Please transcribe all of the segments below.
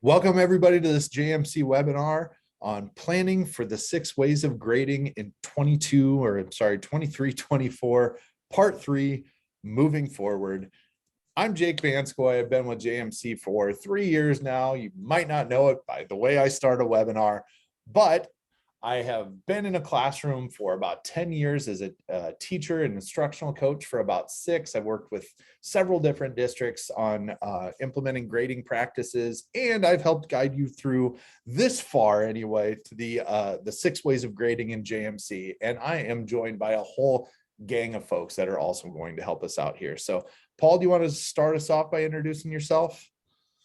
Welcome everybody to this JMC webinar on planning for the 6 ways of grading in 23-24, part 3, moving forward. I'm Jake Vanskoy. I've been with JMC for 3 years now. You might not know it by the way I start a webinar, but I have been in a classroom for about 10 years as a teacher and instructional coach for about 6. I've worked with several different districts on implementing grading practices, and I've helped guide you through this far anyway to the 6 ways of grading in JMC. And I am joined by a whole gang of folks that are also going to help us out here. So Paul, do you want to start us off by introducing yourself?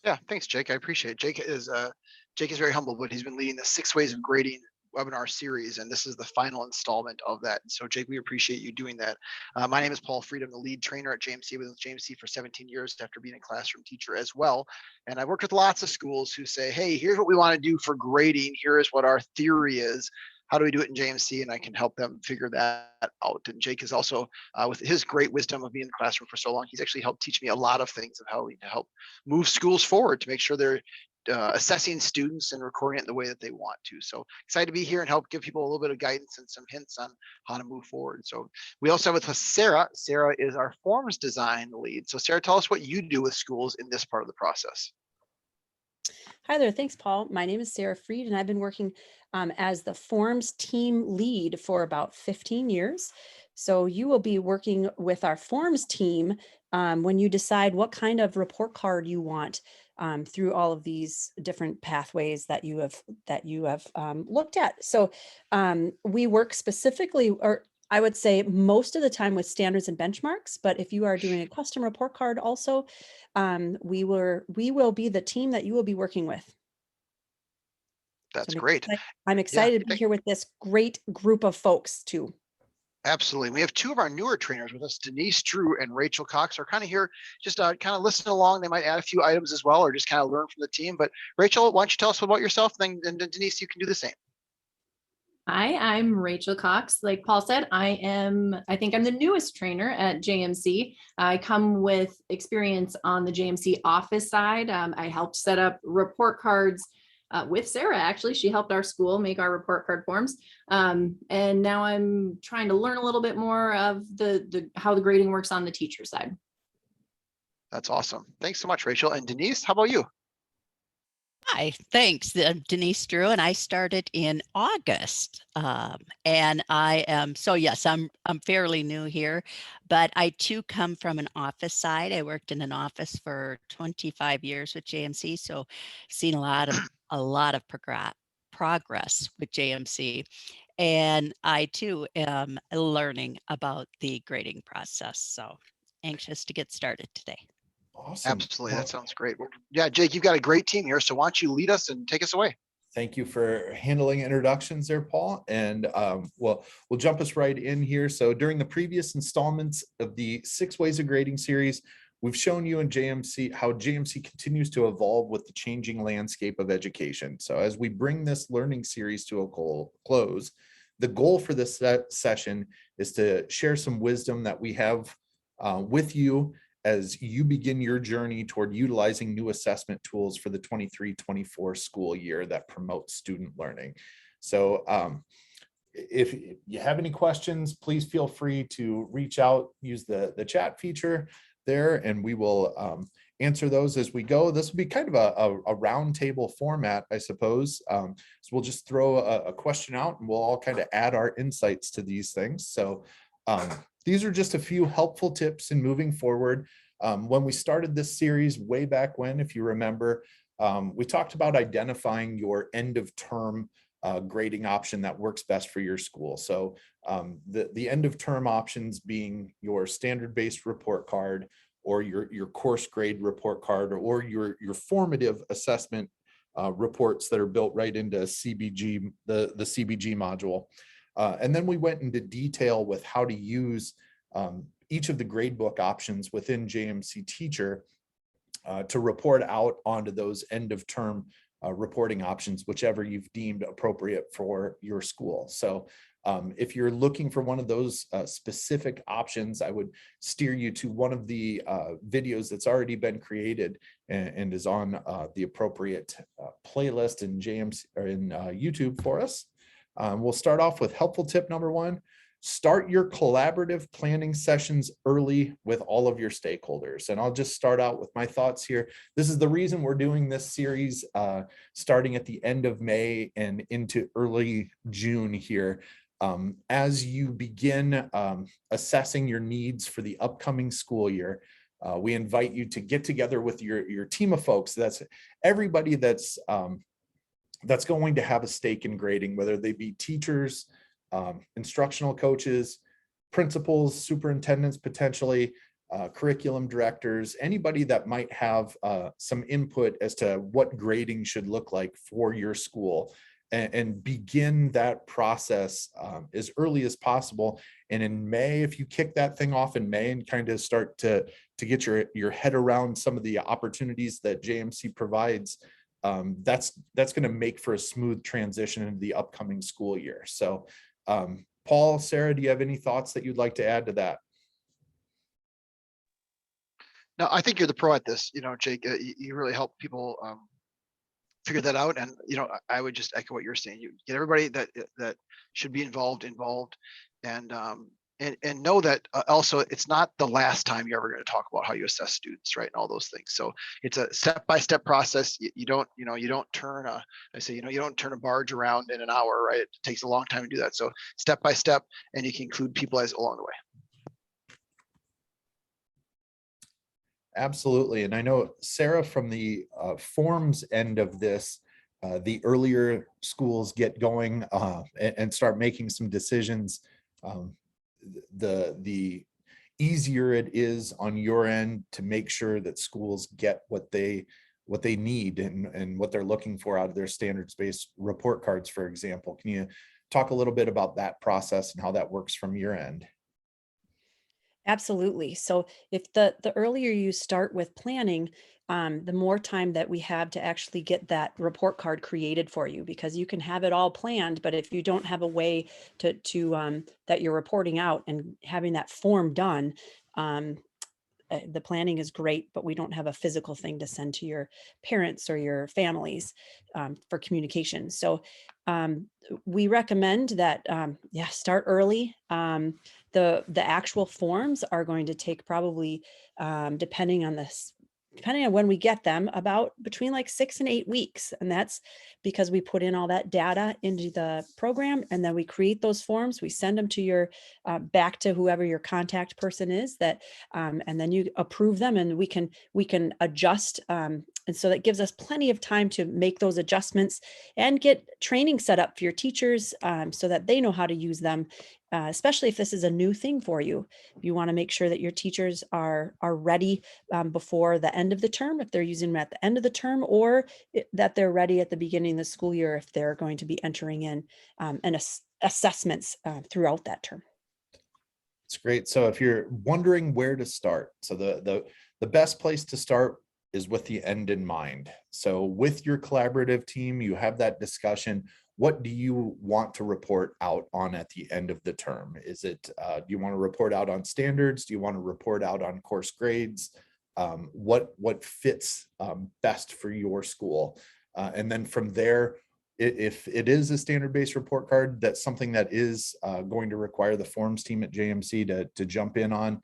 Yeah, thanks, Jake. I appreciate it. Jake is very humble, but he's been leading the 6 ways of grading webinar series, and this is the final installment of that. So Jake, we appreciate you doing that. My name is Paul Freed. I'm the lead trainer at JMC. I've been with JMC for 17 years after being a classroom teacher as well. And I've worked with lots of schools who say, hey, here's what we want to do for grading. Here is what our theory is. How do we do it in JMC? And I can help them figure that out. And Jake is also, with his great wisdom of being in the classroom for so long, he's actually helped teach me a lot of things of how we help move schools forward to make sure they're assessing students and recording it the way that they want to. So excited to be here and help give people a little bit of guidance and some hints on how to move forward. So we also have with us Sarah. Sarah is our forms design lead. So Sarah, tell us what you do with schools in this part of the process. Hi there. Thanks, Paul. My name is Sarah Freed, and I've been working as the forms team lead for about 15 years. So you will be working with our forms team when you decide what kind of report card you want through all of these different pathways that you have looked at. So we work specifically, or I would say most of the time, with standards and benchmarks. But if you are doing a custom report card also, we will be the team that you will be working with. That's So great. I'm excited to be here with this great group of folks too. Absolutely. We have 2 of our newer trainers with us, Denise Drew and Rachel Cox, are kind of here, just kind of listen along. They might add a few items as well, or just kind of learn from the team. But Rachel, why don't you tell us about yourself? And then Denise, you can do the same. Hi, I'm Rachel Cox. Like Paul said, I think I'm the newest trainer at JMC. I come with experience on the JMC office side. I helped set up report cards with Sarah. Actually, she helped our school make our report card forms. And now I'm trying to learn a little bit more of how the grading works on the teacher side. That's awesome. Thanks so much, Rachel. And Denise, how about you? Hi, thanks. Denise Drew, and I started in August. And I am, so yes, I'm fairly new here, but I too come from an office side. I worked in an office for 25 years with JMC, so seen a lot of progress with JMC. And I too am learning about the grading process. So anxious to get started today. Awesome. Absolutely. That sounds great. Well, yeah, Jake, you've got a great team here. So why don't you lead us and take us away? Thank you for handling introductions there, Paul. And we'll jump us right in here. So during the previous installments of the 6 ways of grading series, we've shown you in JMC how JMC continues to evolve with the changing landscape of education. So as we bring this learning series to a close, the goal for this session is to share some wisdom that we have with you as you begin your journey toward utilizing new assessment tools for the 23-24 school year that promote student learning. So if you have any questions, please feel free to reach out, use the chat feature there, and we will answer those as we go. This will be kind of a round table format, I suppose. So we'll just throw a question out and we'll all kind of add our insights to these things. So these are just a few helpful tips in moving forward. When we started this series way back when, if you remember, we talked about identifying your end of term grading option that works best for your school. So the end of term options being your standard based report card, or your course grade report card, or your formative assessment reports that are built right into CBG, the CBG module. And then we went into detail with how to use each of the gradebook options within JMC Teacher to report out onto those end of term reporting options, whichever you've deemed appropriate for your school. So if you're looking for one of those specific options, I would steer you to one of the videos that's already been created and is on the appropriate playlist in JMC or in YouTube for us. We'll start off with helpful tip number 1. Start your collaborative planning sessions early with all of your stakeholders. And I'll just start out with my thoughts here. This is the reason we're doing this series starting at the end of May and into early June here. As you begin assessing your needs for the upcoming school year, we invite you to get together with your team of folks. That's everybody that's going to have a stake in grading, whether they be teachers, instructional coaches, principals, superintendents, potentially curriculum directors, anybody that might have some input as to what grading should look like for your school, and begin that process as early as possible. And in May, if you kick that thing off in May and kind of start to get your head around some of the opportunities that JMC provides, that's going to make for a smooth transition into the upcoming school year. So Paul, Sarah, do you have any thoughts that you'd like to add to that? No, I think you're the pro at this, Jake. You really help people figure that out. And, I would just echo what you're saying. You get everybody that should be involved, and know that also it's not the last time you're ever going to talk about how you assess students, right? And all those things. So it's a step-by-step process. You don't turn you don't turn a barge around in an hour, right? It takes a long time to do that. So step by step, and you can include people along the way. Absolutely. And I know, Sarah, from the forms end of this, the earlier schools get going and start making some decisions, the easier it is on your end to make sure that schools get what they need and what they're looking for out of their standards-based report cards, for example. Can you talk a little bit about that process and how that works from your end? Absolutely. So if the earlier you start with planning, the more time that we have to actually get that report card created for you, because you can have it all planned, but if you don't have a way to that you're reporting out and having that form done, the planning is great, but we don't have a physical thing to send to your parents or your families for communication. So we recommend that, start early. The actual forms are going to take probably, depending on when we get them, about between like 6 and 8 weeks. And that's because we put in all that data into the program, and then we create those forms. We send them to your back to whoever your contact person is, that and then you approve them, and we can adjust. And so that gives us plenty of time to make those adjustments and get training set up for your teachers so that they know how to use them. Especially if this is a new thing for you, you want to make sure that your teachers are ready before the end of the term, if they're using them at the end of the term, or that they're ready at the beginning of the school year if they're going to be entering in assessments throughout that term. It's great. So if you're wondering where to start, so the best place to start is with the end in mind. So with your collaborative team, you have that discussion. What do you want to report out on at the end of the term? Is it, do you want to report out on standards? Do you want to report out on course grades? What fits best for your school? And then from there, if it is a standard-based report card, that's something that is going to require the forms team at JMC to jump in on.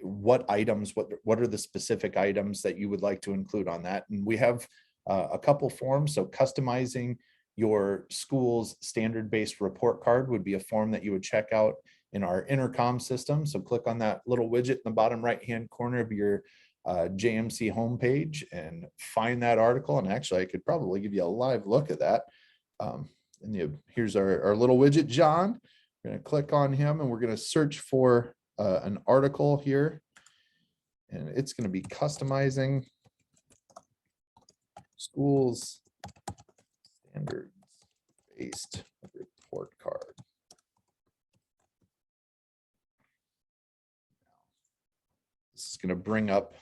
What items, what are the specific items that you would like to include on that? And we have a couple forms. So customizing your school's standard-based report card would be a form that you would check out in our intercom system. So click on that little widget in the bottom right-hand corner of your JMC homepage and find that article. And actually, I could probably give you a live look at that. Here's our little widget, John. We're going to click on him and we're going to search for an article here. And it's going to be customizing schools standards-based report card. This is going to bring up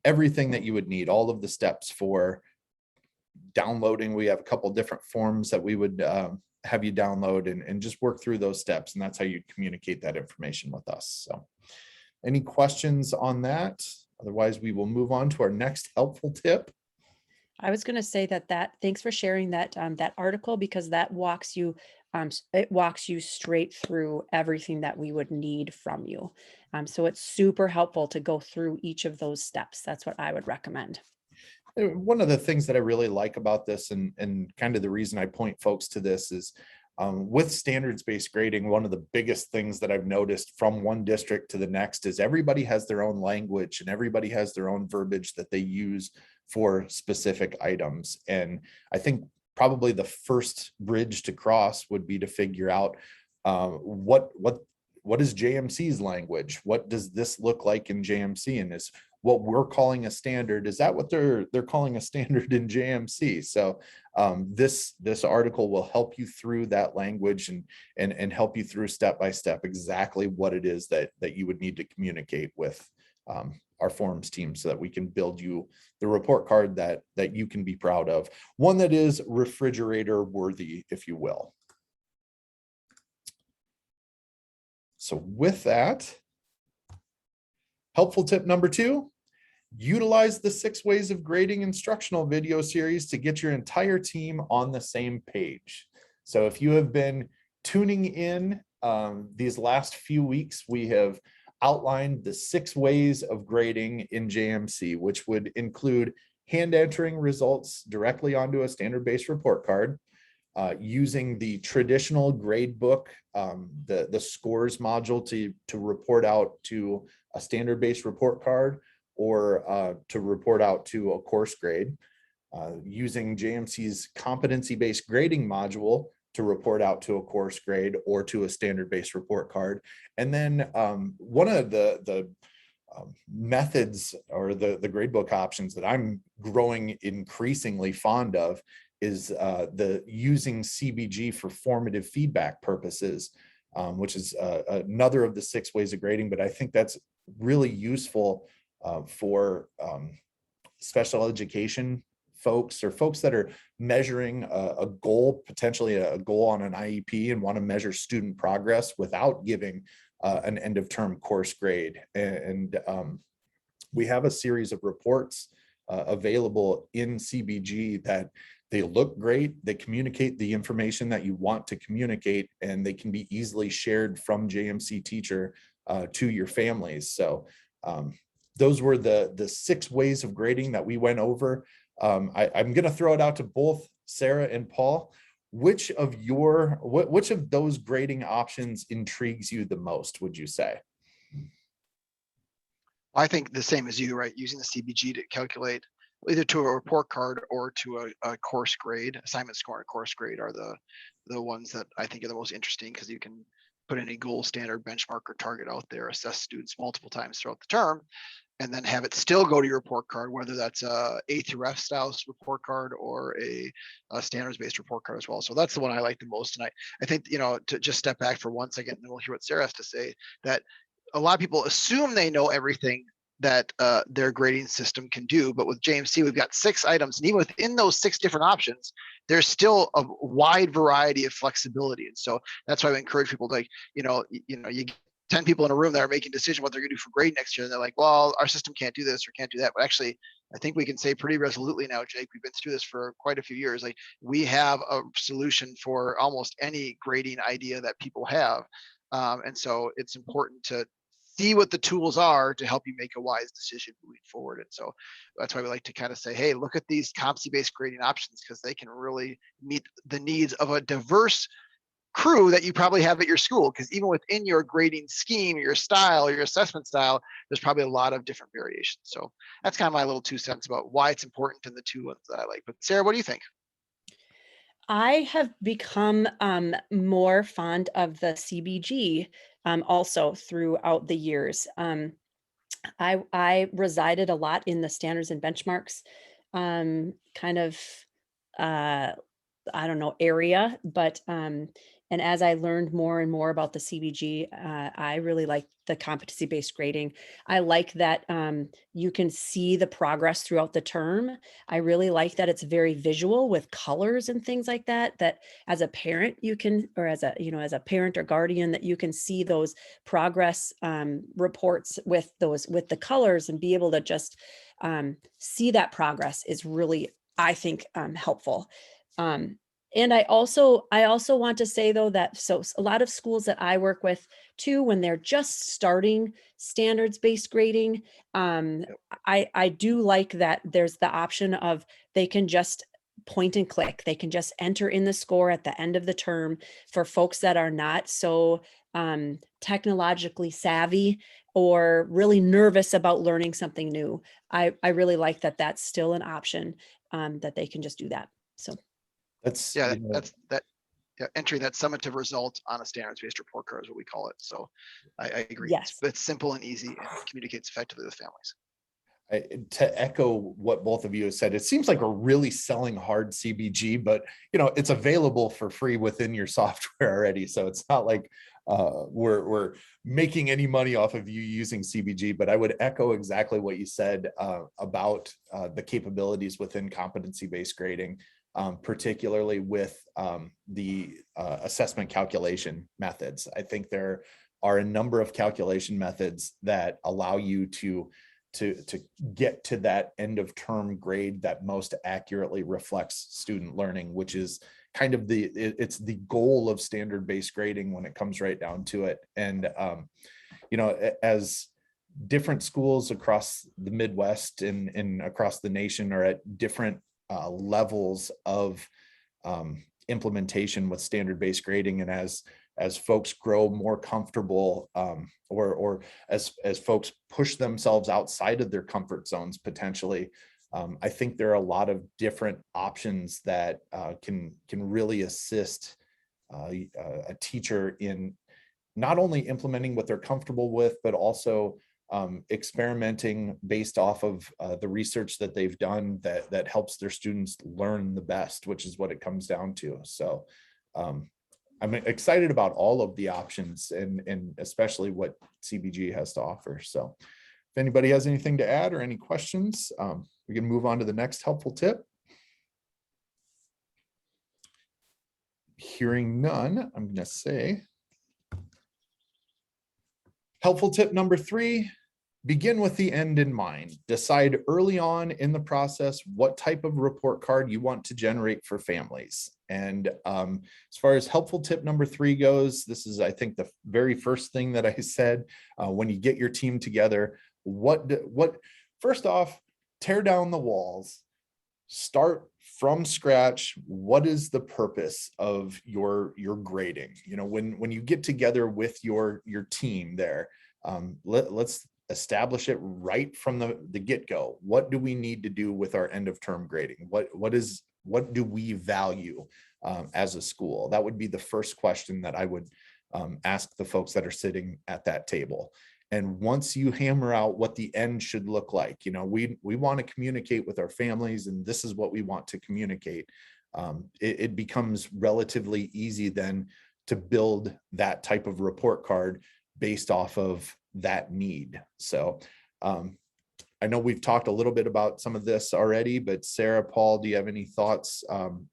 everything that you would need, all of the steps for downloading. We have a couple different forms that we would have you download and just work through those steps. And that's how you communicate that information with us. So any questions on that? Otherwise, we will move on to our next helpful tip. I was going to say thanks for sharing that that article, because that walks you it walks you straight through everything that we would need from you. So it's super helpful to go through each of those steps. That's what I would recommend. One of the things that I really like about this, and kind of the reason I point folks to this, is with standards-based grading, one of the biggest things that I've noticed from one district to the next is everybody has their own language and everybody has their own verbiage that they use for specific items. And I think probably the first bridge to cross would be to figure out what is JMC's language? What does this look like in JMC? And is what we're calling a standard, is that what they're calling a standard in JMC? So this article will help you through that language and help you through step by step exactly what it is that you would need to communicate with our forms team, so that we can build you the report card that you can be proud of, one that is refrigerator worthy, if you will. So with that, helpful tip number 2, utilize the 6 ways of grading instructional video series to get your entire team on the same page. So if you have been tuning in these last few weeks, we have outlined the 6 ways of grading in JMC, which would include hand entering results directly onto a standard-based report card, using the traditional grade book, the scores module to report out to a standard-based report card, or to report out to a course grade, using JMC's competency-based grading module to report out to a course grade or to a standard-based report card. And then one of the methods, or the gradebook options that I'm growing increasingly fond of, is the using CBG for formative feedback purposes, which is another of the 6 ways of grading. But I think that's really useful for special education folks, or folks that are measuring a goal, potentially a goal on an IEP, and want to measure student progress without giving an end of term course grade. And we have a series of reports available in CBG that they look great, they communicate the information that you want to communicate, and they can be easily shared from JMC Teacher to your families. So those were the 6 ways of grading that we went over. I'm going to throw it out to both Sarah and Paul. Which of those grading options intrigues you the most, would you say? I think the same as you, right? Using the CBG to calculate either to a report card or to a course grade, assignment score and course grade are the ones that I think are the most interesting, because you can put any goal, standard, benchmark, or target out there, assess students multiple times throughout the term, and then have it still go to your report card, whether that's a A through F style report card or a standards-based report card as well. So that's the one I like the most. And I think, to just step back for 1 second, and then we'll hear what Sarah has to say, that a lot of people assume they know everything that their grading system can do. But with JMC, we've got 6 items, and even within those 6 different options, there's still a wide variety of flexibility. And so that's why we encourage people to, you 10 people in a room that are making a decision what they're going to do for grade next year, and they're like, well, our system can't do this or can't do that. But actually, I think we can say pretty resolutely now, Jake, we've been through this for quite a few years. Like, we have a solution for almost any grading idea that people have. And so it's important to see what the tools are to help you make a wise decision moving forward. And so that's why we like to kind of say, hey, look at these competency-based grading options, because they can really meet the needs of a diverse crew that you probably have at your school. Because even within your grading scheme, your style, your assessment style, there's probably a lot of different variations. So that's kind of my little 2 cents about why it's important in the 2 ones that I like. But Sarah, what do you think? I have become more fond of the CBG also throughout the years. I resided a lot in the standards and benchmarks kind of I don't know, area, but And as I learned more and more about the CBG, I really like the competency-based grading. I like that you can see the progress throughout the term. I really like that it's very visual with colors and things like that, that as a parent you can, or as a, as a parent or guardian, that you can see those progress reports with the colors and be able to just see that progress is really, I think, helpful. And I also want to say though that a lot of schools that I work with too, when they're just starting standards-based grading, I do like that there's the option of they can just point and click. They can just enter in the score at the end of the term for folks that are not so technologically savvy or really nervous about learning something new. I really like that that's still an option, that they can just do that. So. That's, Yeah, entering that summative result on a standards-based report card is what we call it. So I agree. Yes. It's simple and easy and communicates effectively with families. To echo what both of you have said, it seems like we're really selling hard CBG, but it's available for free within your software already. So it's not like we're making any money off of you using CBG. But I would echo exactly what you said about the capabilities within competency-based grading, particularly with the assessment calculation methods. I think there are a number of calculation methods that allow you to get to that end of term grade that most accurately reflects student learning, which is kind of it's the goal of standard-based grading when it comes right down to it. And as different schools across the Midwest and across the nation are at different levels of implementation with standard-based grading, and as folks grow more comfortable, or as folks push themselves outside of their comfort zones potentially, I think there are a lot of different options that can really assist a teacher in not only implementing what they're comfortable with, but also experimenting based off of the research that they've done that helps their students learn the best, which is what it comes down to. So I'm excited about all of the options and especially what CBG has to offer. So if anybody has anything to add or any questions, we can move on to the next helpful tip. Hearing none, I'm going to say helpful tip number 3, begin with the end in mind. Decide early on in the process what type of report card you want to generate for families. And as far as helpful tip number 3 goes, this is, I think, the very first thing that I said when you get your team together. First off, tear down the walls. Start from scratch. What is the purpose of your grading? When you get together with your team there, let's establish it right from the get-go. What do we need to do with our end of term grading? What do we value as a school? That would be the first question that I would ask the folks that are sitting at that table. And once you hammer out what the end should look like, we want to communicate with our families, and this is what we want to communicate. It becomes relatively easy then to build that type of report card based off of that need. So I know we've talked a little bit about some of this already, but Sarah, Paul, do you have any thoughts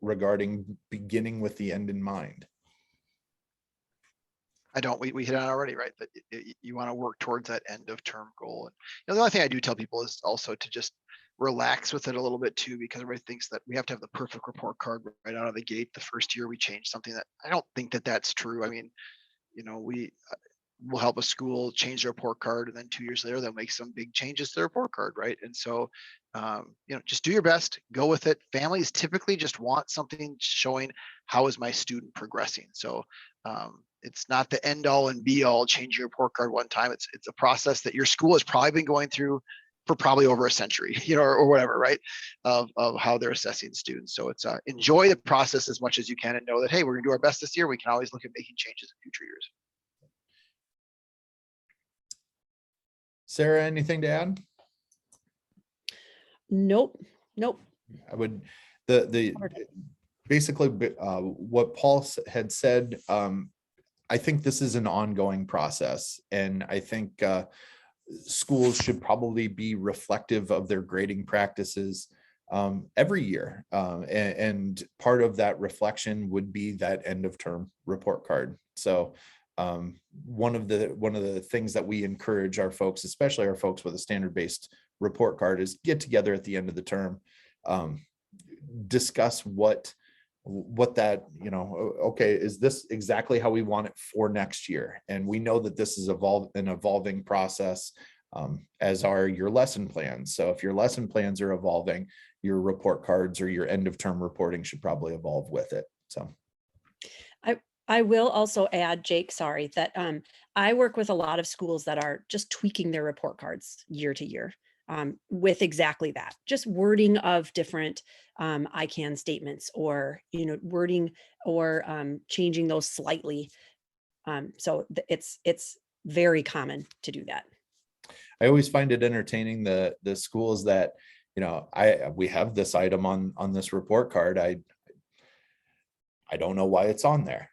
regarding beginning with the end in mind? I don't. We hit on it already, right? That you want to work towards that end of term goal. And the only thing I do tell people is also to just relax with it a little bit too, because everybody thinks that we have to have the perfect report card right out of the gate. The first year we change something that I don't think that's true. I mean, we will help a school change their report card, and then 2 years later they'll make some big changes to their report card, right? And so just do your best, go with it. Families typically just want something showing how is my student progressing. So it's not the end all and be all change your report card one time. It's a process that your school has probably been going through for probably over a century, or whatever, right? Of how they're assessing students. So it's enjoy the process as much as you can, and know that, hey, we're gonna do our best this year. We can always look at making changes in future years. Sarah, anything to add? Nope. I would, basically what Paul had said. I think this is an ongoing process, and I think schools should probably be reflective of their grading practices every year. And part of that reflection would be that end of term report card. So one of the things that we encourage our folks, especially our folks with a standard-based report card, is get together at the end of the term, discuss what that, okay, is this exactly how we want it for next year? And we know that this is an evolving process, as are your lesson plans. So if your lesson plans are evolving, your report cards or your end of term reporting should probably evolve with it. So I will also add, Jake, sorry, that I work with a lot of schools that are just tweaking their report cards year to year, with exactly that, just wording of different I can statements, or, wording, or changing those slightly. So it's very common to do that. I always find it entertaining, the schools that, we have this item on this report card. I don't know why it's on there.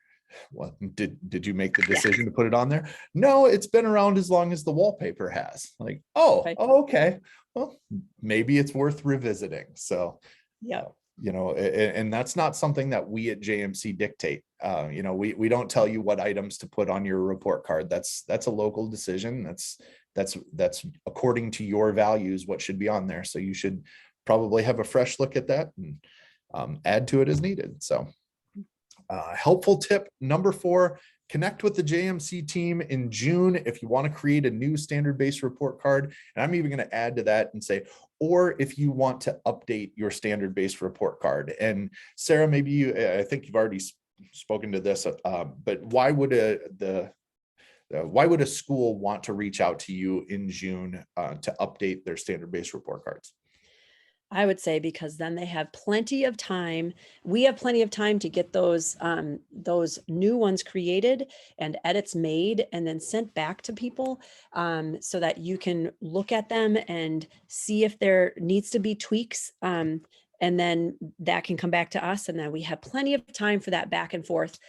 Well, did you make the decision to put it on there? No, it's been around as long as the wallpaper has. Like, okay. Well, maybe it's worth revisiting. So, yeah. And that's not something that we at JMC dictate. We don't tell you what items to put on your report card. That's a local decision. That's according to your values, what should be on there. So you should probably have a fresh look at that and add to it as needed. So helpful tip number 4, connect with the JMC team in June if you want to create a new standard-based report card. And I'm even going to add to that and say, or if you want to update your standard-based report card. And Sarah, maybe I think you've already spoken to this, but why would a school want to reach out to you in June to update their standard-based report cards? I would say because then they have plenty of time. We have plenty of time to get those new ones created and edits made and then sent back to people, so that you can look at them and see if there needs to be tweaks. And then that can come back to us. And then we have plenty of time for that back and forth.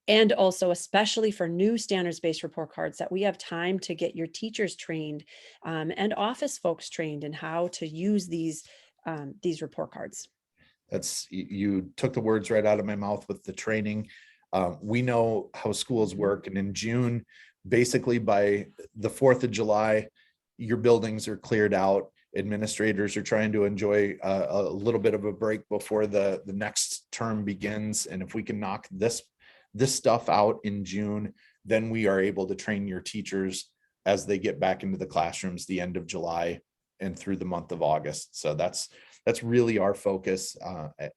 And also, especially for new standards-based report cards, that we have time to get your teachers trained, and office folks trained in how to use these report cards. You took the words right out of my mouth with the training. We know how schools work, and in June, basically by the 4th of July, your buildings are cleared out. Administrators are trying to enjoy a little bit of a break before the next term begins. And if we can knock this stuff out in June, then we are able to train your teachers as they get back into the classrooms the end of July and through the month of August. So that's really our focus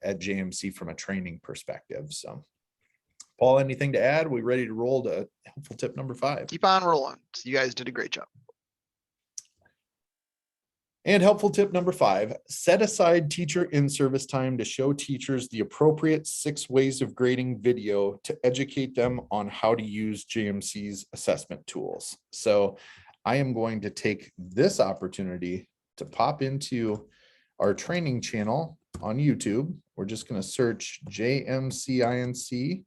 at JMC from a training perspective. So Paul, anything to add? We ready to roll to helpful tip number 5? Keep on rolling. You guys did a great job. And helpful tip number 5, set aside teacher in-service time to show teachers the appropriate 6 ways of grading video to educate them on how to use JMC's assessment tools. So I am going to take this opportunity to pop into our training channel on YouTube. We're just going to search JMC INC.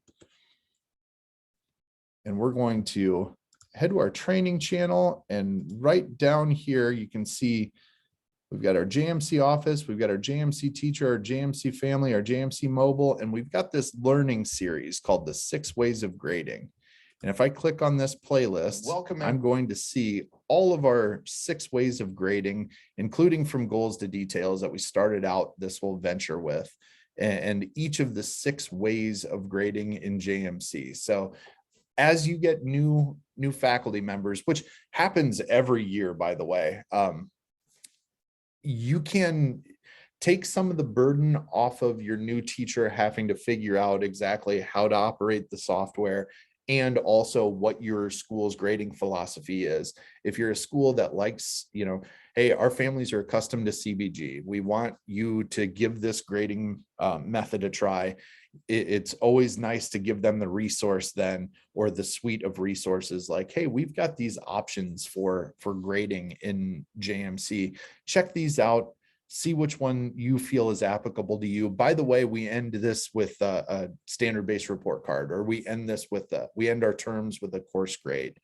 And we're going to head to our training channel, and right down here, you can see we've got our JMC office, we've got our JMC teacher, our JMC family, our JMC mobile, and we've got this learning series called the 6 Ways of Grading. And if I click on this playlist, I'm going to see all of our 6 ways of grading, including from goals to details that we started out this whole venture with, and each of the 6 ways of grading in JMC. So as you get new faculty members, which happens every year, by the way, you can take some of the burden off of your new teacher having to figure out exactly how to operate the software, and also what your school's grading philosophy is. If you're a school that likes, hey, our families are accustomed to CBG, we want you to give this grading method a try. It's always nice to give them the resource then, or the suite of resources like, hey, we've got these options for grading in JMC. Check these out. see which one you feel is applicable to you. By the way, we end this with a standard-based report card, or we end this with we end our terms with a course grade.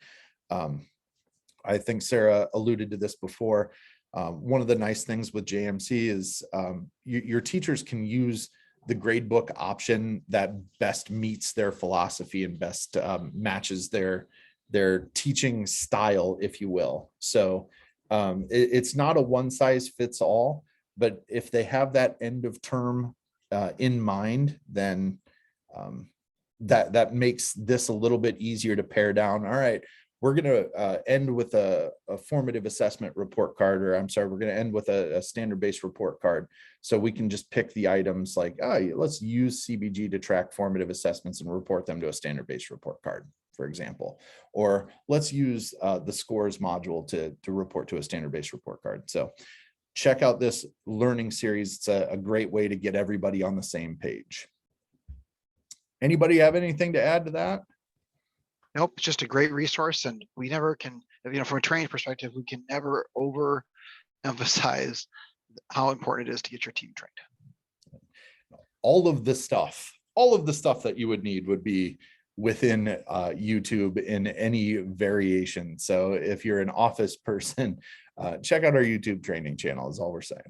I think Sarah alluded to this before. One of the nice things with JMC is your teachers can use the grade book option that best meets their philosophy and best matches their teaching style, if you will. So it's not a one size fits all, but if they have that end of term in mind, then that makes this a little bit easier to pare down. All right, we're going to end with a formative assessment report card, or I'm sorry, we're going to end with a standard-based report card. So we can just pick the items like, oh, let's use CBG to track formative assessments and report them to a standard-based report card, for example. Or let's use the scores module to report to a standard-based report card. So check out this learning series. It's a great way to get everybody on the same page. Anybody have anything to add to that? Nope, it's just a great resource, and we never can, from a training perspective, we can never overemphasize how important it is to get your team trained. All of the stuff that you would need would be within YouTube in any variation. So if you're an office person, check out our YouTube training channel is all we're saying.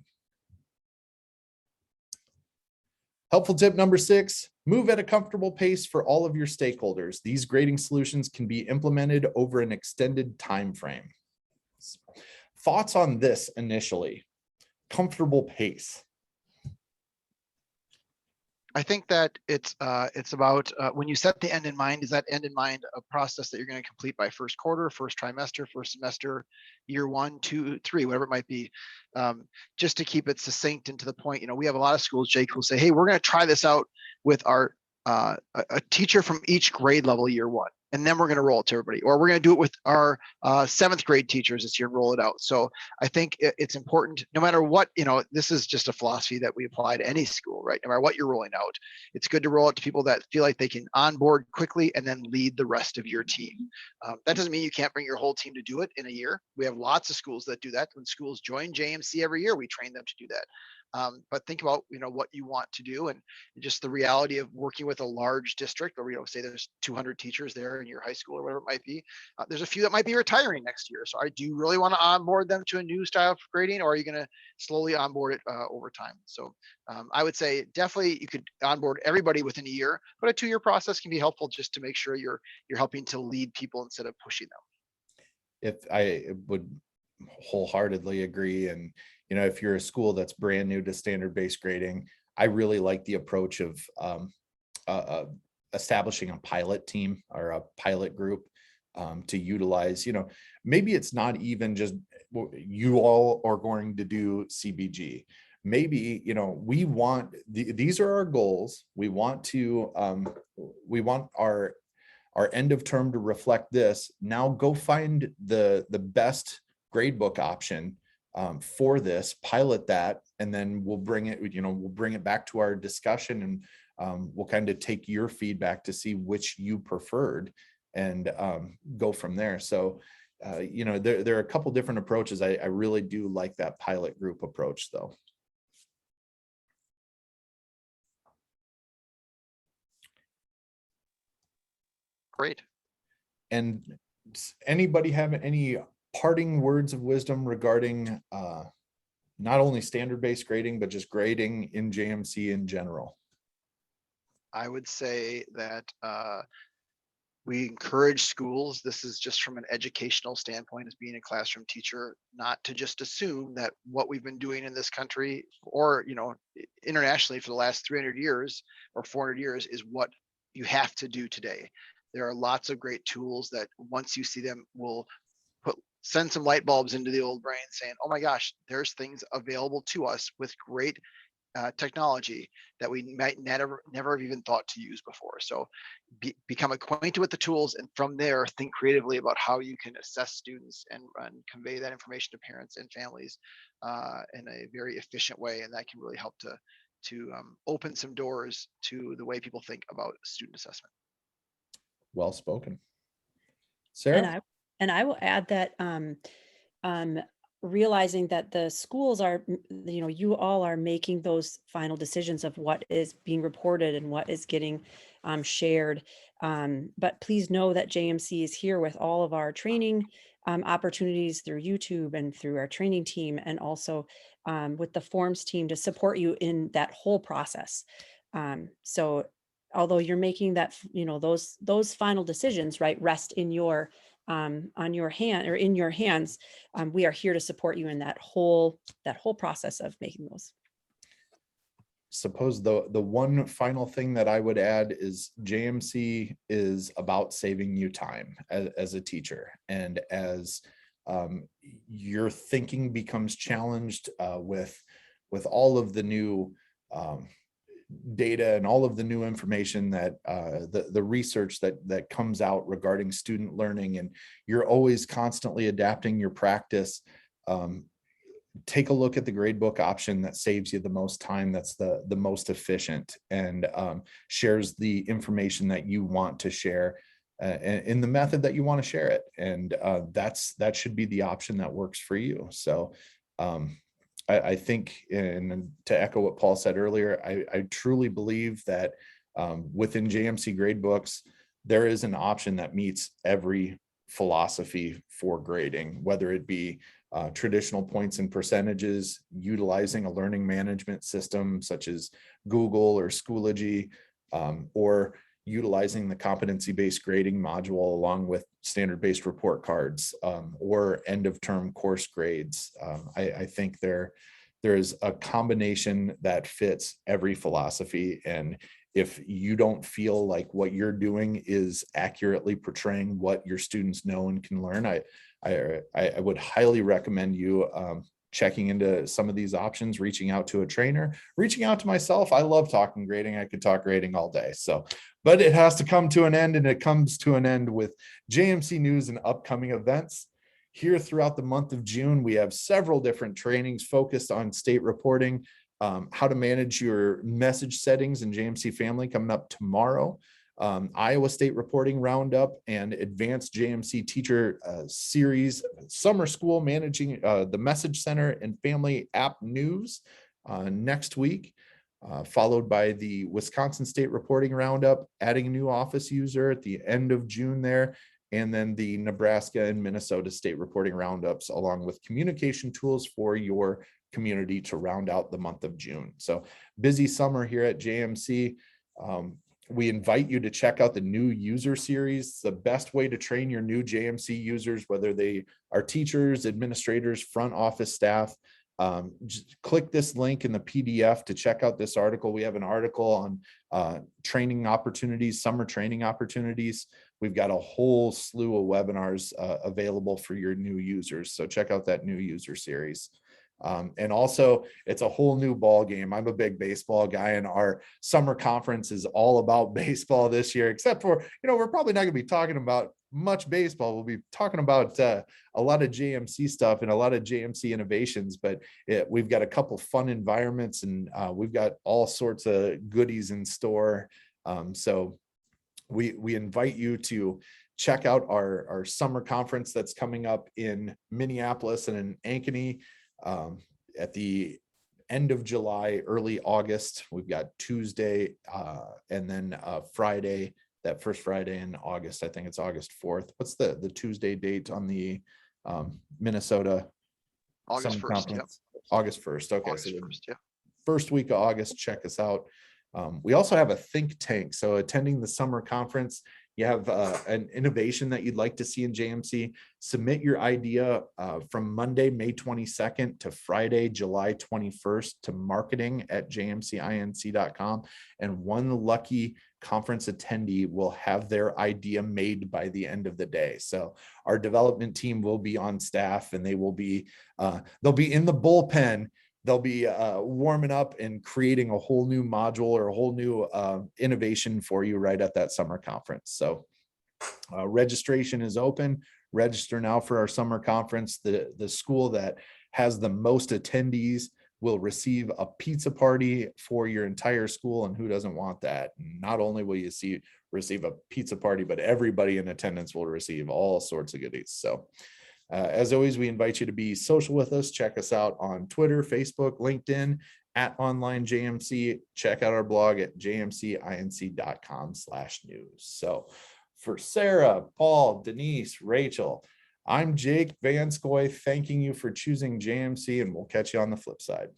Helpful tip number 6, move at a comfortable pace for all of your stakeholders. These grading solutions can be implemented over an extended time frame. Thoughts on this initially? Comfortable pace. I think that it's about when you set the end in mind, is that end in mind a process that you're going to complete by first quarter, first trimester, first semester, year 1, 2, 3, whatever it might be, just to keep it succinct and to the point. We have a lot of schools, Jake, who say, hey, we're going to try this out with our a teacher from each grade level year 1. And then we're going to roll it to everybody, or we're going to do it with our 7th grade teachers this year and roll it out. So I think it's important, no matter what, this is just a philosophy that we apply to any school, right? No matter what you're rolling out, it's good to roll it to people that feel like they can onboard quickly and then lead the rest of your team. That doesn't mean you can't bring your whole team to do it in a year. We have lots of schools that do that. When schools join JMC every year, we train them to do that. But think about what you want to do, and just the reality of working with a large district, or say there's 200 teachers there in your high school or whatever it might be. There's a few that might be retiring next year. So do you really want to onboard them to a new style of grading, or are you going to slowly onboard it over time? So I would say definitely you could onboard everybody within a year, but a 2-year process can be helpful just to make sure you're helping to lead people instead of pushing them. If I would wholeheartedly agree. And if you're a school that's brand new to standard-based grading, I really like the approach of establishing a pilot team or a pilot group to utilize. Maybe it's not even just you all are going to do CBG. Maybe we want these are our goals. We want our end of term to reflect this. Now go find the best gradebook option for this, pilot that, and then we'll bring it back to our discussion, and we'll kind of take your feedback to see which you preferred and go from there. So there are a couple different approaches. I really do like that pilot group approach though. Great. And anybody have any parting words of wisdom regarding not only standard-based grading, but just grading in JMC in general? I would say that we encourage schools, this is just from an educational standpoint as being a classroom teacher, not to just assume that what we've been doing in this country or internationally for the last 300 years or 400 years is what you have to do today. There are lots of great tools that once you see them will send some light bulbs into the old brain saying, oh my gosh, there's things available to us with great technology that we might never have even thought to use before. So become acquainted with the tools, and from there think creatively about how you can assess students and convey that information to parents and families in a very efficient way, and that can really help to open some doors to the way people think about student assessment. Well spoken. Sarah? And I will add that realizing that the schools are, you all are making those final decisions of what is being reported and what is getting shared. But please know that JMC is here with all of our training opportunities through YouTube and through our training team, and also with the forms team to support you in that whole process. So although you're making that, those final decisions, right, rest in your on your hand or in your hands, we are here to support you in that whole process of making those. Suppose the one final thing that I would add is JMC is about saving you time as a teacher, and as your thinking becomes challenged with all of the new data and all of the new information that the research that comes out regarding student learning, and you're always constantly adapting your practice. Take a look at the gradebook option that saves you the most time, that's the most efficient, and shares the information that you want to share in the method that you want to share it. And that should be the option that works for you. So I think, and to echo what Paul said earlier, I truly believe that within JMC gradebooks, there is an option that meets every philosophy for grading, whether it be traditional points and percentages, utilizing a learning management system such as Google or Schoology, or utilizing the competency-based grading module along with standard-based report cards, or end-of-term course grades. I think there is a combination that fits every philosophy, and if you don't feel like what you're doing is accurately portraying what your students know and can learn, I would highly recommend you checking into some of these options, reaching out to a trainer, reaching out to myself. I love talking grading. I could talk grading all day. So, but it has to come to an end, and it comes to an end with JMC news and upcoming events. Here throughout the month of June, we have several different trainings focused on state reporting, how to manage your message settings in JMC Family coming up tomorrow. Iowa State Reporting Roundup and Advanced JMC Teacher Series Summer School Managing the Message Center and Family App News next week, followed by the Wisconsin State Reporting Roundup, adding a new office user at the end of June there, and then the Nebraska and Minnesota State Reporting Roundups, along with communication tools for your community to round out the month of June. So busy summer here at JMC. We invite you to check out the new user series. It's the best way to train your new JMC users, whether they are teachers, administrators, front office staff. Just click this link in the PDF to check out this article. We have an article on training opportunities, summer training opportunities. We've got a whole slew of webinars available for your new users. So check out that new user series. And also, it's a whole new ball game. I'm a big baseball guy, and our summer conference is all about baseball this year, except for, we're probably not going to be talking about much baseball. We'll be talking about a lot of JMC stuff and a lot of JMC innovations, but we've got a couple fun environments, and we've got all sorts of goodies in store. So we invite you to check out our summer conference that's coming up in Minneapolis and in Ankeny. At the end of July, early August. We've got Tuesday and then Friday, that first Friday in August. I think it's August 4th. What's the Tuesday date on the Minnesota August 1st. Yep. August 1st. Okay. August So 1st, yeah. First week of August, check us out. We also have a think tank. So attending the summer conference, you have an innovation that you'd like to see in JMC, submit your idea from Monday, May 22nd to Friday, July 21st to marketing@jmcinc.com. And one lucky conference attendee will have their idea made by the end of the day. So our development team will be on staff, and they will be, they'll be in the bullpen. They'll be warming up and creating a whole new module or a whole new innovation for you right at that summer conference. So registration is open. Register now for our summer conference. The school that has the most attendees will receive a pizza party for your entire school, and who doesn't want that? Not only will you receive a pizza party, but everybody in attendance will receive all sorts of goodies. So As always, we invite you to be social with us. Check us out on Twitter, Facebook, LinkedIn, at Online JMC. Check out our blog at jmcinc.com/news. So for Sarah, Paul, Denise, Rachel, I'm Jake Vanscoy, thanking you for choosing JMC, and we'll catch you on the flip side.